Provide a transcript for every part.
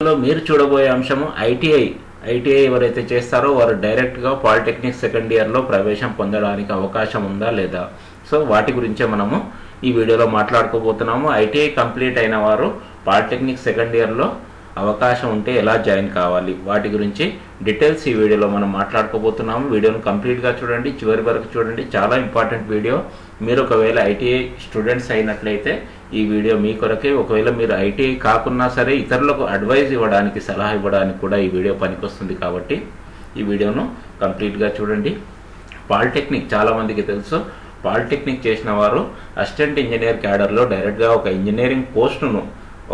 లో మీరు చూడబోయే అంశము ఐటీఐ ఎవరైతే చేస్తారో వారు డైరెక్ట్గా పాలిటెక్నిక్ సెకండ్ ఇయర్లో ప్రవేశం పొందడానికి అవకాశం ఉందా లేదా. సో వాటి గురించే మనము ఈ వీడియోలో మాట్లాడుకోబోతున్నాము. ఐటీఐ కంప్లీట్ అయిన వారు పాలిటెక్నిక్ సెకండ్ ఇయర్లో అవకాశం ఉంటే ఎలా జాయిన్ కావాలి, వాటి గురించి డీటెయిల్స్ ఈ వీడియోలో మనం మాట్లాడుకోబోతున్నాము. వీడియోను కంప్లీట్గా చూడండి, చివరి వరకు చూడండి. చాలా ఇంపార్టెంట్ వీడియో. మీరు ఒకవేళ ఐటీఐ స్టూడెంట్స్ అయినట్లయితే ఈ వీడియో మీ కొరకే. ఒకవేళ మీరు ఐటీఐ కాకున్నా సరే ఇతరులకు అడ్వైజ్ ఇవ్వడానికి, సలహా ఇవ్వడానికి కూడా ఈ వీడియో పనికొస్తుంది. కాబట్టి ఈ వీడియోను కంప్లీట్గా చూడండి. పాలిటెక్నిక్ చాలామందికి తెలుసు. పాలిటెక్నిక్ చేసిన వారు అసిస్టెంట్ ఇంజనీర్ క్యాడర్లో డైరెక్ట్గా ఒక ఇంజనీరింగ్ పోస్టును,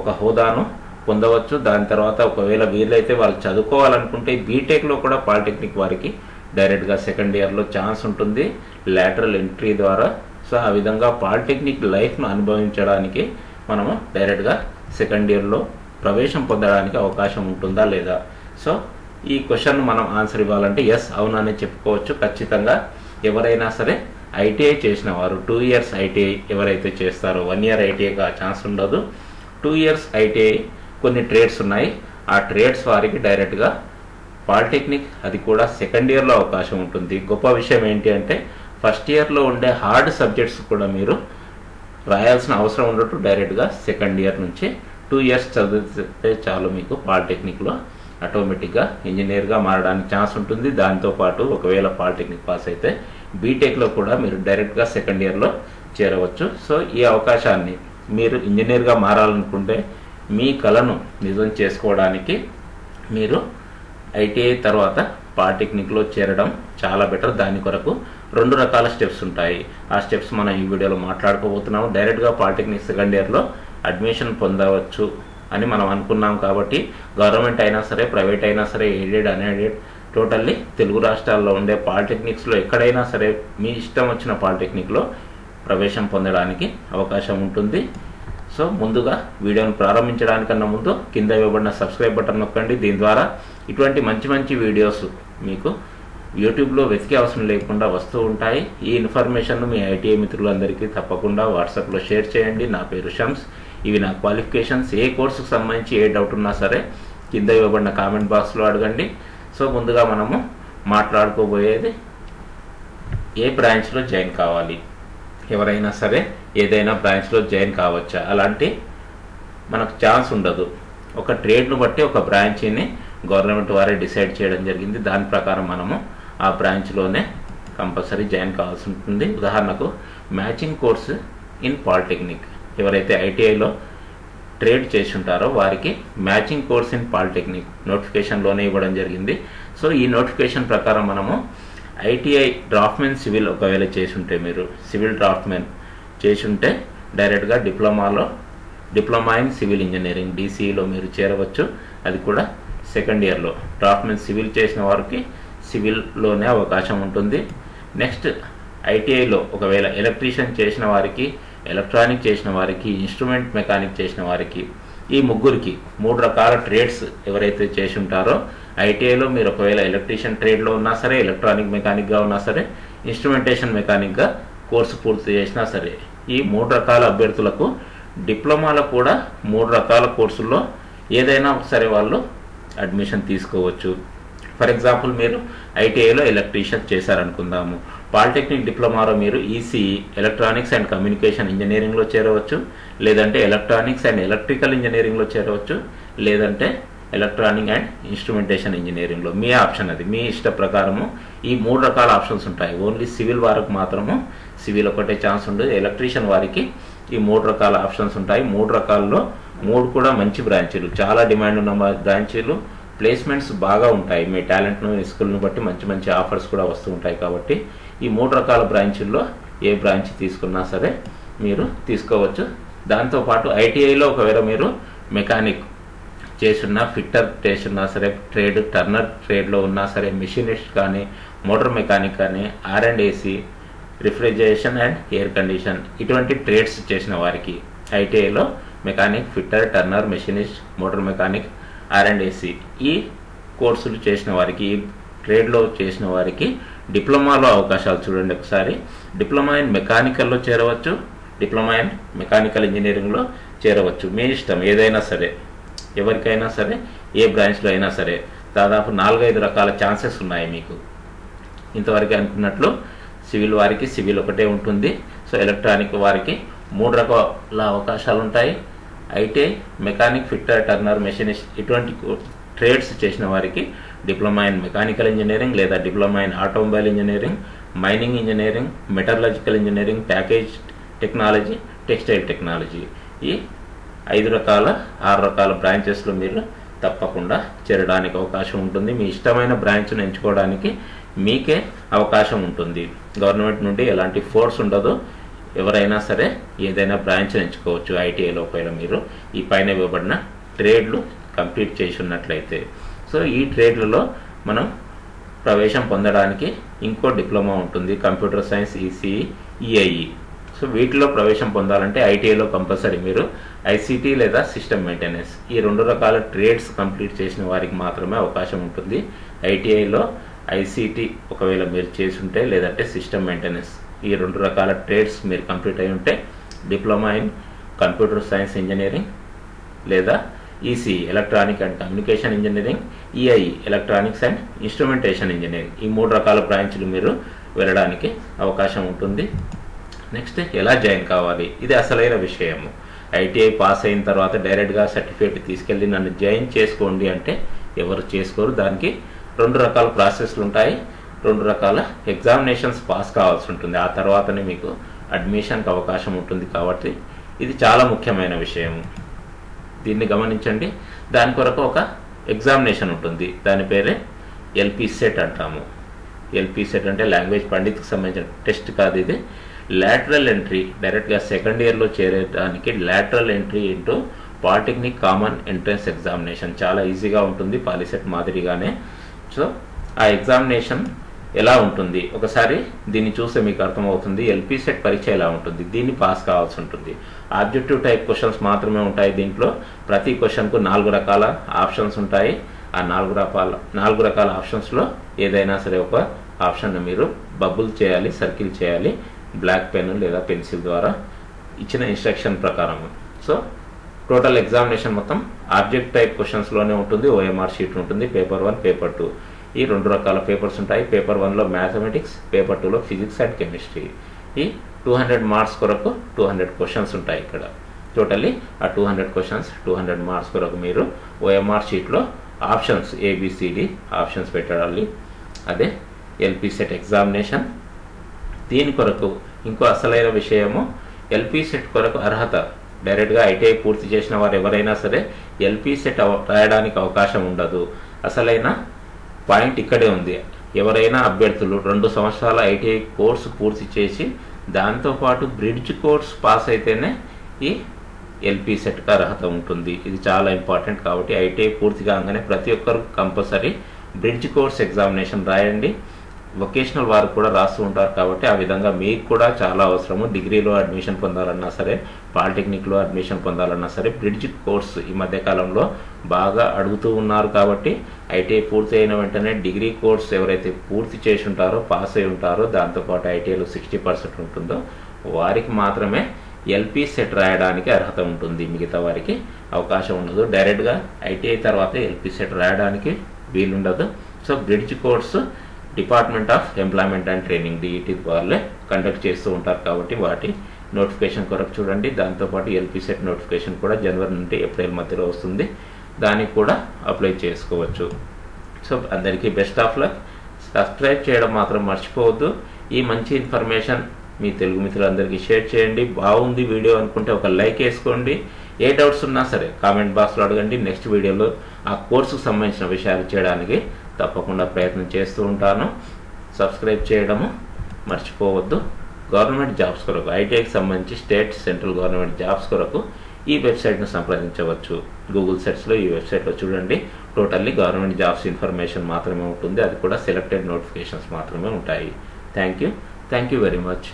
ఒక హోదాను పొందవచ్చు. దాని తర్వాత ఒకవేళ వీళ్ళైతే వాళ్ళు చదువుకోవాలనుకుంటే బీటెక్లో కూడా పాలిటెక్నిక్ వారికి డైరెక్ట్గా సెకండ్ ఇయర్లో ఛాన్స్ ఉంటుంది లాటరల్ ఎంట్రీ ద్వారా. సో ఆ విధంగా పాలిటెక్నిక్ లైఫ్ను అనుభవించడానికి మనము డైరెక్ట్గా సెకండ్ ఇయర్లో ప్రవేశం పొందడానికి అవకాశం ఉంటుందా లేదా. సో ఈ క్వశ్చన్ మనం ఆన్సర్ ఇవ్వాలంటే ఎస్, అవునని చెప్పుకోవచ్చు. ఖచ్చితంగా ఎవరైనా సరే ఐటీఐ చేసిన వారు 2 ఇయర్స్ ఐటీఐ ఎవరైతే చేస్తారో 1 ఇయర్ ఐటీఐగా ఛాన్స్ ఉండదు. 2 ఇయర్స్ ఐటీఐ కొన్ని ట్రేడ్స్ ఉన్నాయి. ఆ ట్రేడ్స్ వారికి డైరెక్ట్గా పాలిటెక్నిక్ అది కూడా సెకండ్ ఇయర్లో అవకాశం ఉంటుంది. గొప్ప విషయం ఏంటి అంటే ఫస్ట్ ఇయర్లో ఉండే హార్డ్ సబ్జెక్ట్స్ కూడా మీరు రాయాల్సిన అవసరం ఉండదు. డైరెక్ట్గా సెకండ్ ఇయర్ నుంచి 2 ఇయర్స్ చదివితే చాలు, మీకు పాలిటెక్నిక్లో ఆటోమేటిక్గా ఇంజనీర్గా మారడానికి ఛాన్స్ ఉంటుంది. దాంతోపాటు ఒకవేళ పాలిటెక్నిక్ పాస్ అయితే బీటెక్లో కూడా మీరు డైరెక్ట్గా సెకండ్ ఇయర్లో చేరవచ్చు. సో ఈ అవకాశాన్ని మీరు ఇంజనీర్గా మారాలనుకుంటే మీ కలను నిజం చేసుకోవడానికి మీరు ఐటీఐ తర్వాత పాలిటెక్నిక్లో చేరడం చాలా బెటర్. దాని కొరకు 2 రకాల స్టెప్స్ ఉంటాయి. ఆ స్టెప్స్ మనం ఈ వీడియోలో మాట్లాడుకోబోతున్నాము. డైరెక్ట్గా పాలిటెక్నిక్ సెకండ్ ఇయర్లో అడ్మిషన్ పొందవచ్చు అని మనం అనుకున్నాం. కాబట్టి గవర్నమెంట్ అయినా సరే, ప్రైవేట్ అయినా సరే, ఎయిడెడ్ అన్ఎయిడెడ్, టోటల్లీ తెలుగు రాష్ట్రాల్లో ఉండే పాలిటెక్నిక్స్లో ఎక్కడైనా సరే మీ ఇష్టం వచ్చిన పాలిటెక్నిక్లో ప్రవేశం పొందడానికి అవకాశం ఉంటుంది. సో ముందుగా వీడియోను ప్రారంభించడానికన్నా ముందు కింద ఇవ్వబడిన సబ్స్క్రైబ్ బటన్ నొక్కండి. దీని ద్వారా ఇటువంటి మంచి మంచి వీడియోస్ మీకు యూట్యూబ్లో వెతికే అవసరం లేకుండా వస్తూ ఉంటాయి. ఈ ఇన్ఫర్మేషన్ను మీ ఐటీఐ మిత్రులందరికీ తప్పకుండా వాట్సాప్లో షేర్ చేయండి. నా పేరు షమ్స్. ఇవి నా క్వాలిఫికేషన్స్. ఏ కోర్సుకు సంబంధించి ఏ డౌట్ ఉన్నా సరే కింద ఇవ్వబడిన కామెంట్ బాక్స్లో అడగండి. సో ముందుగా మనము మాట్లాడుకోబోయేది ఏ బ్రాంచ్లో జాయిన్ కావాలి. ఎవరైనా సరే ఏదైనా బ్రాంచ్లో జాయిన్ కావచ్చా, అలాంటి మనకు ఛాన్స్ ఉండదు. ఒక ట్రేడ్ను బట్టి ఒక బ్రాంచ్ని గవర్నమెంట్ వారే డిసైడ్ చేయడం జరిగింది. దాని ప్రకారం మనము ఆ బ్రాంచ్లోనే కంపల్సరీ జాయిన్ కావాల్సి ఉంటుంది. ఉదాహరణకు మ్యాచింగ్ కోర్సు ఇన్ పాలిటెక్నిక్. ఎవరైతే ఐటీఐలో ట్రేడ్ చేసి ఉంటారో వారికి మ్యాచింగ్ కోర్స్ ఇన్ పాలిటెక్నిక్ నోటిఫికేషన్లోనే ఇవ్వడం జరిగింది. సో ఈ నోటిఫికేషన్ ప్రకారం మనము ఐటీఐ డ్రాఫ్ట్మెన్ సివిల్ ఒకవేళ చేసి ఉంటే, మీరు సివిల్ డ్రాఫ్ట్మెన్ చేసి ఉంటే డైరెక్ట్గా డిప్లొమా ఇన్ సివిల్ ఇంజనీరింగ్ డీసీఈలో మీరు చేరవచ్చు. అది కూడా సెకండ్ ఇయర్లో. డ్రాఫ్ట్మెన్ సివిల్ చేసిన వారికి సివిల్లోనే అవకాశం ఉంటుంది. నెక్స్ట్ ఐటీఐలో ఒకవేళ ఎలక్ట్రీషియన్ చేసిన వారికి, ఎలక్ట్రానిక్ చేసిన వారికి, ఇన్స్ట్రుమెంట్ మెకానిక్ చేసిన వారికి, ఈ ముగ్గురికి 3 రకాల ట్రేడ్స్ ఎవరైతే చేసి ఉంటారో ఐటీఐలో మీరు ఒకవేళ ఎలక్ట్రీషియన్ ట్రేడ్లో ఉన్నా సరే, ఎలక్ట్రానిక్ మెకానిక్గా ఉన్నా సరే, ఇన్స్ట్రుమెంటేషన్ మెకానిక్గా కోర్సు పూర్తి చేసినా సరే, ఈ 3 రకాల అభ్యర్థులకు డిప్లొమాలో కూడా 3 రకాల కోర్సుల్లో ఏదైనా సరే వాళ్ళు అడ్మిషన్ తీసుకోవచ్చు. ఫర్ ఎగ్జాంపుల్ మీరు ఐటీఐలో ఎలక్ట్రీషియన్ చేశారనుకుందాము, పాలిటెక్నిక్ డిప్లొమాలో మీరు ఈసీఈ ఎలక్ట్రానిక్స్ అండ్ కమ్యూనికేషన్ ఇంజనీరింగ్లో చేరవచ్చు, లేదంటే ఎలక్ట్రానిక్స్ అండ్ ఎలక్ట్రికల్ ఇంజనీరింగ్లో చేరవచ్చు, లేదంటే ఎలక్ట్రానిక్ అండ్ ఇన్స్ట్రుమెంటేషన్ ఇంజనీరింగ్లో. మీ ఆప్షన్ అది, మీ ఇష్ట ప్రకారము. ఈ 3 రకాల ఆప్షన్స్ ఉంటాయి. ఓన్లీ సివిల్ వారికి మాత్రము సివిల్ ఒకటే ఛాన్స్ ఉండదు. ఎలక్ట్రీషియన్ వారికి ఈ 3 రకాల ఆప్షన్స్ ఉంటాయి. 3 రకాల్లో 3 కూడా మంచి బ్రాంచీలు, చాలా డిమాండ్ ఉన్న బ్రాంచీలు. ప్లేస్మెంట్స్ బాగా ఉంటాయి. మీ టాలెంట్ను, స్కిల్ను బట్టి మంచి మంచి ఆఫర్స్ కూడా వస్తూ ఉంటాయి. కాబట్టి ఈ 3 రకాల బ్రాంచీల్లో ఏ బ్రాంచ్ తీసుకున్నా సరే మీరు తీసుకోవచ్చు. దాంతోపాటు ఐటీఐలో ఒకవేళ మీరు మెకానిక్ చేసున్నా, ఫిట్టర్ చేసున్నా సరే, టర్నర్ ట్రేడ్లో ఉన్నా సరే, మిషనిస్ట్ కానీ, మోటార్ మెకానిక్ కానీ, R&AC, refrigeration and air condition, ఇటువంటి ట్రేడ్స్ చేసిన వారికి ఐటీఐలో mechanic, fitter, turner, machinist, motor mechanic, R&AC ఈ కోర్సులు చేసిన వారికి, ఈ ట్రేడ్లో చేసిన వారికి డిప్లొమాలో అవకాశాలు చూడండి ఒకసారి. డిప్లొమా ఇన్ మెకానికల్లో చేరవచ్చు, డిప్లొమా ఇన్ మెకానికల్ ఇంజనీరింగ్లో చేరవచ్చు. మీ ఇష్టం ఏదైనా సరే. ఎవరికైనా సరే ఏ బ్రాంచ్లో అయినా సరే దాదాపు 4-5 రకాల ఛాన్సెస్ ఉన్నాయి మీకు. ఇంతవరకు అనుకున్నట్లు సివిల్ వారికి సివిల్ ఒకటే ఉంటుంది. సో ఎలక్ట్రానిక్ వారికి 3 రకాల అవకాశాలు ఉంటాయి. ITI, mechanic, fitter, turner, machinist ఇటువంటి ట్రేడ్స్ చేసిన వారికి డిప్లొమా ఇన్ మెకానికల్ ఇంజనీరింగ్ లేదా diploma in automobile engineering, mining engineering, metallurgical engineering, package technology, textile technology ఈ 6 రకాల బ్రాంచెస్లో మీరు తప్పకుండా చేరడానికి అవకాశం ఉంటుంది. మీ ఇష్టమైన బ్రాంచ్ను ఎంచుకోవడానికి మీకే అవకాశం ఉంటుంది. గవర్నమెంట్ నుండి ఎలాంటి ఫోర్స్ ఉండదు. ఎవరైనా సరే ఏదైనా బ్రాంచ్ ఎంచుకోవచ్చు ఐటీఐ లోపల మీరు ఈ పైన ఇవ్వబడిన ట్రేడ్లు కంప్లీట్ చేసి ఉన్నట్లయితే. సో ఈ ట్రేడ్లలో మనం ప్రవేశం పొందడానికి ఇంకో డిప్లొమా ఉంటుంది, computer science, ECE, EIE. So వీటిలో ప్రవేశం పొందాలంటే ఐటీఐలో కంపల్సరీ మీరు ఐసీటీ లేదా సిస్టమ్ మెయింటెనెన్స్ ఈ 2 రకాల ట్రేడ్స్ కంప్లీట్ చేసిన వారికి మాత్రమే అవకాశం ఉంటుంది. ఐటీఐలో ఐసీటీ ఒకవేళ మీరు చేసి ఉంటే లేదంటే సిస్టమ్ మెయింటెనెన్స్ ఈ 2 రకాల ట్రేడ్స్ మీరు కంప్లీట్ అయి ఉంటే diploma in computer science engineering లేదా ECE electronic and communication engineering, EIE electronics and instrumentation engineering ఈ 3 రకాల బ్రాంచ్లు మీరు వెళ్ళడానికి అవకాశం ఉంటుంది. నెక్స్ట్ ఎలా జాయిన్ కావాలి, ఇది అసలైన విషయము. ఐటీఐ పాస్ అయిన తర్వాత డైరెక్ట్గా సర్టిఫికేట్ తీసుకెళ్ళి నన్ను జాయిన్ చేసుకోండి అంటే ఎవరు చేసుకోరు. దానికి 2 రకాల ప్రాసెస్లు ఉంటాయి, 2 రకాల ఎగ్జామినేషన్స్ పాస్ కావాల్సి ఉంటుంది. ఆ తర్వాతనే మీకు అడ్మిషన్కి అవకాశం ఉంటుంది. కాబట్టి ఇది చాలా ముఖ్యమైన విషయము, దీన్ని గమనించండి. దాని కొరకు ఒక ఎగ్జామినేషన్ ఉంటుంది, దాని పేరే ఎల్పి సెట్ అంటాము. ఎల్పి సెట్ అంటే లాంగ్వేజ్ పండిత్కి సంబంధించిన టెస్ట్ కాదు, ఇది లాటరల్ ఎంట్రీ. డైరెక్ట్గా సెకండ్ ఇయర్లో చేరడానికి lateral entry into polytechnic common entrance examination చాలా ఈజీగా ఉంటుంది, పాలిసెట్ మాదిరిగానే. సో ఆ ఎగ్జామినేషన్ ఎలా ఉంటుంది ఒకసారి దీన్ని చూస్తే మీకు అర్థమవుతుంది. ఎల్పి సెట్ పరీక్ష ఎలా ఉంటుంది, దీన్ని పాస్ కావాల్సి ఉంటుంది. ఆబ్జెక్టివ్ టైప్ క్వశ్చన్స్ మాత్రమే ఉంటాయి దీంట్లో. ప్రతి క్వశ్చన్కు 4 రకాల ఆప్షన్స్ ఉంటాయి. ఆ 4 రకాల ఆప్షన్స్లో ఏదైనా సరే ఒక ఆప్షన్ మీరు బబుల్ చేయాలి, సర్కిల్ చేయాలి బ్లాక్ పెన్ లేదా పెన్సిల్ ద్వారా ఇచ్చిన ఇన్స్ట్రక్షన్ ప్రకారం. సో టోటల్ ఎగ్జామినేషన్ మొత్తం ఆబ్జెక్ట్ టైప్ క్వశ్చన్స్లోనే ఉంటుంది. ఓఎంఆర్ షీట్ ఉంటుంది, పేపర్ 1, పేపర్ 2 ఈ 2 రకాల పేపర్స్ ఉంటాయి. పేపర్ 1లో మ్యాథమెటిక్స్, పేపర్ 2లో ఫిజిక్స్ అండ్ కెమిస్ట్రీ. ఈ 200 మార్క్స్ కొరకు 200 క్వశ్చన్స్ ఉంటాయి ఇక్కడ. టోటల్లీ ఆ 200 క్వశ్చన్స్ 200 మార్క్స్ కొరకు మీరు ఓఎంఆర్ షీట్లో ఆప్షన్స్ ఏబిసిడి ఆప్షన్స్ పెట్టాలి. అదే ఎల్పి సెట్ ఎగ్జామినేషన్. దీని కొరకు ఇంకో అసలైన విషయము, ఎల్పి సెట్ కొరకు అర్హత. డైరెక్ట్గా ఐటీఐ పూర్తి చేసిన వారు ఎవరైనా సరే ఎల్పి సెట్ రాయడానికి అవకాశం ఉండదు. అసలైన పాయింట్ ఇక్కడే ఉంది. ఎవరైనా అభ్యర్థులు 2 సంవత్సరాల ఐటీఐ కోర్సు పూర్తి చేసి దాంతోపాటు బ్రిడ్జ్ కోర్స్ పాస్ అయితేనే ఈ ఎల్పి సెట్కి అర్హత ఉంటుంది. ఇది చాలా ఇంపార్టెంట్. కాబట్టి ఐటీఐ పూర్తి కాగానే ప్రతి ఒక్కరు కంపల్సరీ బ్రిడ్జ్ కోర్స్ ఎగ్జామినేషన్ రాయండి. వొకేషనల్ వారు కూడా రాస్తూ ఉంటారు కాబట్టి ఆ విధంగా మీకు కూడా చాలా అవసరము. డిగ్రీలో అడ్మిషన్ పొందాలన్నా సరే, పాలిటెక్నిక్లో అడ్మిషన్ పొందాలన్నా సరే బ్రిడ్జ్ కోర్స్ ఈ మధ్యకాలంలో బాగా అడుగుతూ ఉన్నారు. కాబట్టి ఐటీఐ పూర్తి అయిన వెంటనే డిగ్రీ కోర్స్ ఎవరైతే పూర్తి చేసి ఉంటారో, పాస్ అయి ఉంటారో, దాంతోపాటు ఐటీఐలో 60% ఉంటుందో వారికి మాత్రమే ఎల్పి సెట్ రాయడానికి అర్హత ఉంటుంది. మిగతా వారికి అవకాశం ఉండదు. డైరెక్ట్గా ఐటీఐ తర్వాత ఎల్పి సెట్ రాయడానికి వీలుండదు. So bridge course department of employment and training DET వాళ్ళే కండక్ట్ చేస్తూ ఉంటారు. కాబట్టి వాటి నోటిఫికేషన్ కొరకు చూడండి. దాంతోపాటు ఎల్పి సెట్ నోటిఫికేషన్ కూడా జనవరి నుండి ఏప్రిల్ మధ్యలో వస్తుంది, దానికి కూడా అప్లై చేసుకోవచ్చు. సో అందరికీ బెస్ట్ ఆఫ్ లక్. సబ్స్క్రైబ్ చేయడం మాత్రం మర్చిపోవద్దు. ఈ మంచి ఇన్ఫర్మేషన్ మీ తెలుగు మిత్రులందరికీ షేర్ చేయండి. బాగుంది వీడియో అనుకుంటే ఒక లైక్ వేసుకోండి. ఏ డౌట్స్ ఉన్నా సరే కామెంట్ బాక్స్లో అడగండి. నెక్స్ట్ వీడియోలో ఆ కోర్సుకు సంబంధించిన విషయాలు చేయడానికి తప్పకుండా ప్రయత్నం చేస్తూ ఉంటాను. సబ్స్క్రైబ్ చేయడము మర్చిపోవద్దు. గవర్నమెంట్ జాబ్స్ కొరకు ఐటీఐకి సంబంధించి స్టేట్, సెంట్రల్ గవర్నమెంట్ జాబ్స్ కొరకు ఈ వెబ్సైట్ను సంప్రదించవచ్చు. గూగుల్ సెర్చ్లో ఈ వెబ్సైట్లో చూడండి. టోటల్లీ గవర్నమెంట్ జాబ్స్ ఇన్ఫర్మేషన్ మాత్రమే ఉంటుంది. అది కూడా సెలెక్టెడ్ నోటిఫికేషన్స్ మాత్రమే ఉంటాయి. Thank you very much.